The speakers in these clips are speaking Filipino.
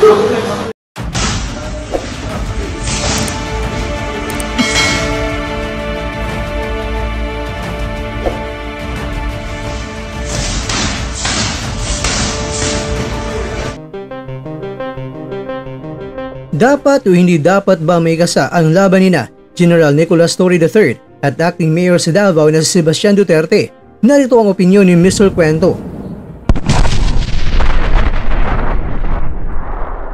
Dapat o hindi dapat ba may kasa ang laban nina General Nicolas Torre III at Acting Mayor sa Davao na si Sebastian Duterte? Narito ang opinyon ni Mr. Kwento.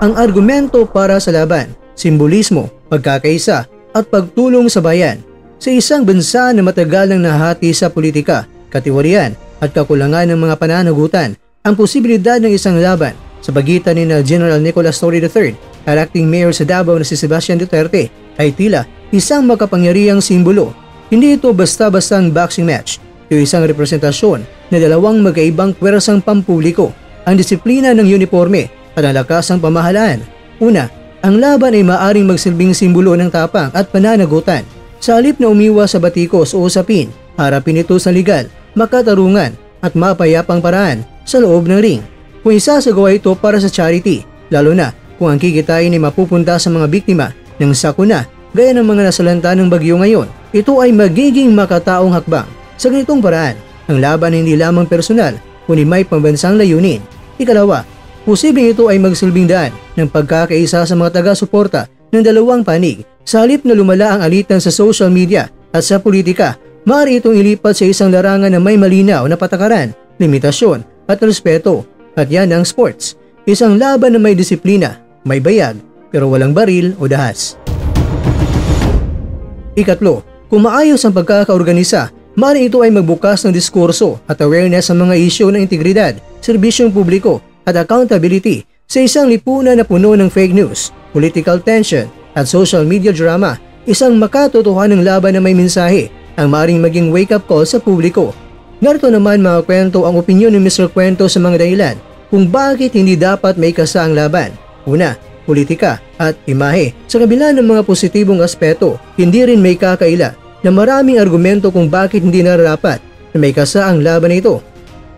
Ang argumento para sa laban, simbolismo, pagkakaisa at pagtulong sa bayan. Sa isang bansa na matagal nang nahati sa politika, katiwarian at kakulangan ng mga pananagutan, ang posibilidad ng isang laban sa pagitan ni General Nicolas Torre III at Acting Mayor sa Davao na si Sebastian Duterte ay tila isang makapangyarihang simbolo. Hindi ito basta-bastang boxing match, ito isang representasyon na dalawang magkaibang pwersang pampubliko, ang disiplina ng uniforme at ang lakas ng pamahalaan. Una, ang laban ay maaring magsilbing simbolo ng tapang at pananagutan. Sa halip na umiwas sa batikos o usapin, harapin ito sa legal, makatarungan at mapayapang paraan sa loob ng ring. Kung isasagawa ito para sa charity, lalo na kung ang kikitain ay mapupunta sa mga biktima ng sakuna gaya ng mga nasalanta ng bagyo ngayon, ito ay magiging makataong hakbang. Sa ganitong paraan, ang laban hindi lamang personal kundi may pambansang layunin. Ikalawa, posibleng ito ay magsilbing daan ng pagkakaisa sa mga taga-suporta ng dalawang panig. Sa halip na lumala ang alitan sa social media at sa politika, maaari itong ilipat sa isang larangan na may malinaw na patakaran, limitasyon at respeto. At yan ang sports, isang laban na may disiplina, may bayag, pero walang baril o dahas. Ikatlo, kung maayos ang pagkakaorganisa, maaaring ito ay magbukas ng diskurso at awareness sa mga isyu ng integridad, serbisyong publiko at accountability sa isang lipunan na puno ng fake news, political tension at social media drama. Isang makatotohanang laban na may mensahe ang maaaring maging wake-up call sa publiko. Narito naman mga kwento ang opinyon ni Mr. Kwento sa mga dahilan kung bakit hindi dapat may kasa ang laban. Una, politika at imahe. Sa kabila ng mga positibong aspeto, hindi rin may kakaila na maraming argumento kung bakit hindi nararapat na may kasa ang laban na ito.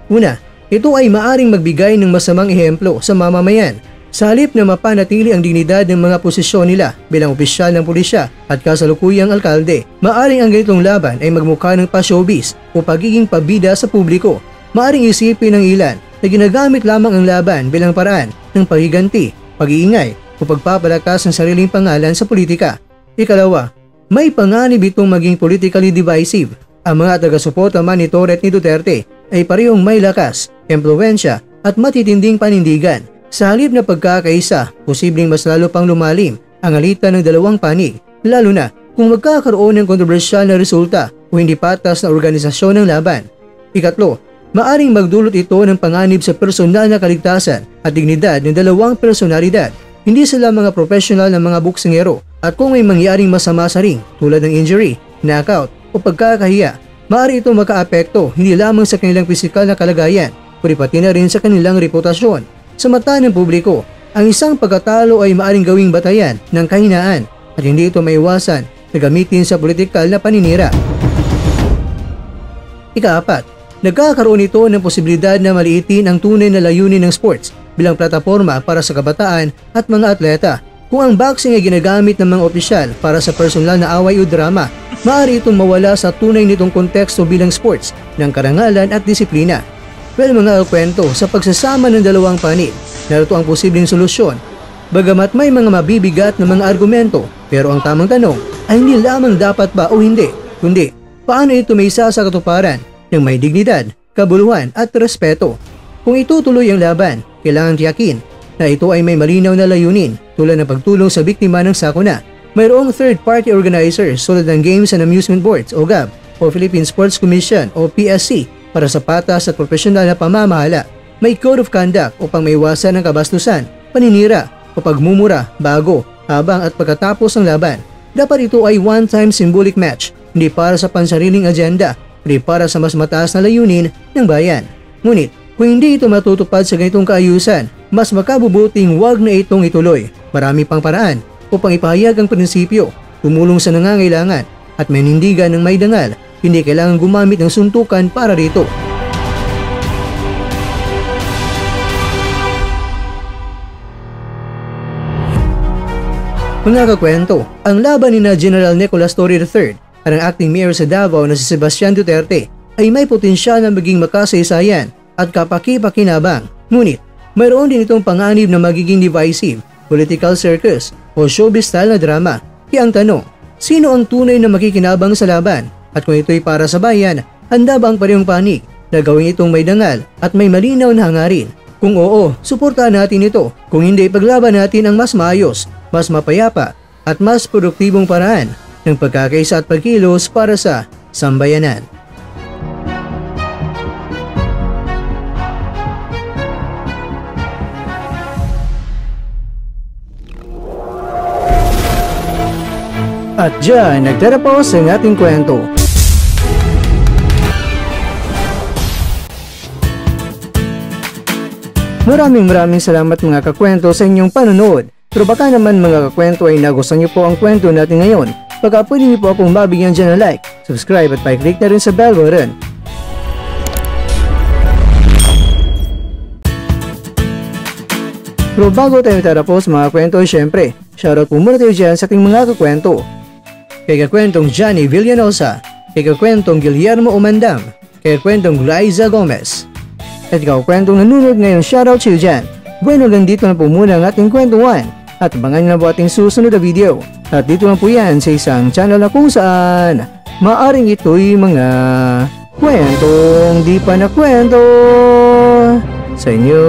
Una, ito ay maaring magbigay ng masamang ehemplo sa mamamayan. Sa halip na mapanatili ang dignidad ng mga posisyon nila bilang opisyal ng pulisya at kasalukuyang alkalde, maaring ang ganitong laban ay magmukha ng pa-showbiz o pagiging pabida sa publiko. Maaring isipin ng ilan na ginagamit lamang ang laban bilang paraan ng paghiganti, pag-iingay o pagpapalakas ng sariling pangalan sa politika. Ikalawa, may panganib itong maging politically divisive. Ang mga taga-suporta man ni Torre at ni Duterte ay parehong may lakas, impluwensya at matitinding panindigan. Sa halip na pagkakaisa, posibleng mas lalo pang lumalim ang alitan ng dalawang panig, lalo na kung magkakaroon ng kontrobersyal na resulta o hindi patas na organisasyon ng laban. Ikatlo, maaring magdulot ito ng panganib sa personal na kaligtasan at dignidad ng dalawang personalidad. Hindi sila mga profesional na mga boksingero at kung may mangyaring masama sa ring tulad ng injury, knockout o pagkakahiya, maaari ito makaapekto hindi lamang sa kanilang pisikal na kalagayan kundi pati na rin sa kanilang reputasyon. Sa mata ng publiko, ang isang pagkatalo ay maaring gawing batayan ng kahinaan at hindi ito maiwasan na gamitin sa politikal na paninira. Ikaapat, nagkakaroon ito ng posibilidad na maliitin ang tunay na layunin ng sports bilang plataforma para sa kabataan at mga atleta. Kung ang boxing ay ginagamit ng mga opisyal para sa personal na away o drama, maaari itong mawala sa tunay nitong konteksto bilang sports ng karangalan at disiplina. Well mga kwento, sa pagsasama ng dalawang panig, narito ang posibleng solusyon. Bagamat may mga mabibigat na mga argumento, pero ang tamang tanong ay hindi lamang dapat ba o hindi, kundi paano ito may isa sa katuparan ng may dignidad, kabuluhan at respeto. Kung itutuloy ang laban, kailangan tiyakin na ito ay may malinaw na layunin tulad ng pagtulong sa biktima ng sakuna. Mayroong third-party organizers tulad ng Games and Amusement Boards o GAB o Philippine Sports Commission o PSC para sa patas at profesional na pamamahala. May code of conduct upang maiwasan ang kabastusan, paninira o pagmumura bago, habang at pagkatapos ng laban. Dapat ito ay one-time symbolic match, hindi para sa pansariling agenda, kundi para sa mas mataas na layunin ng bayan. Ngunit, kung hindi ito matutupad sa ganitong kaayusan, mas makabubuting wag na itong ituloy. Marami pang paraan upang ipahayag ang prinsipyo, tumulong sa nangangailangan at manindigan ng may dangal. Hindi kailangan gumamit ng suntukan para rito. Mga kakwento, ang laban ni General Nicolas Torre III at ang acting mayor sa Davao na si Sebastian Duterte ay may potensyal na maging makasaysayan at kapaki-pakinabang. Ngunit, mayroon din itong panganib na magiging divisive, political circus o showbiz style na drama. Kaya ang tanong, sino ang tunay na makikinabang sa laban? At kung ito'y para sa bayan, handa ba ang parehong panig na gawin itong may dangal at may malinaw na hangarin? Kung oo, suportahan natin ito. Kung hindi, paglaban natin ang mas maayos, mas mapayapa at mas produktibong paraan ng pagkakaisa at pagkilos para sa sambayanan. At dyan, nagtatapos ang ating kwento. Maraming salamat mga kakwento sa inyong panonood. Pero baka naman mga kakwento ay nagustuhan niyo po ang kwento natin ngayon. Baka pwede niyo po akong mabigyan dyan ng like, subscribe at pa-click na rin sa bell button. Pero bago tayo tatapos mga kwento, syempre, shoutout po muna tayo dyan sa ating mga kakwento. Kay kakwentong Johnny Villanosa, kay kakwentong Guillermo Umandam, kay kakwentong Liza Gomez. At kakwentong nanonood ngayon, shoutout sa iyo dyan. Bueno, dito na po muna ang ating kwentuhan at abangan nyo na po ating susunod na video. At dito lang po yan sa isang channel na kung saan maaring ito'y mga kwentong di pa na kwento sa inyo.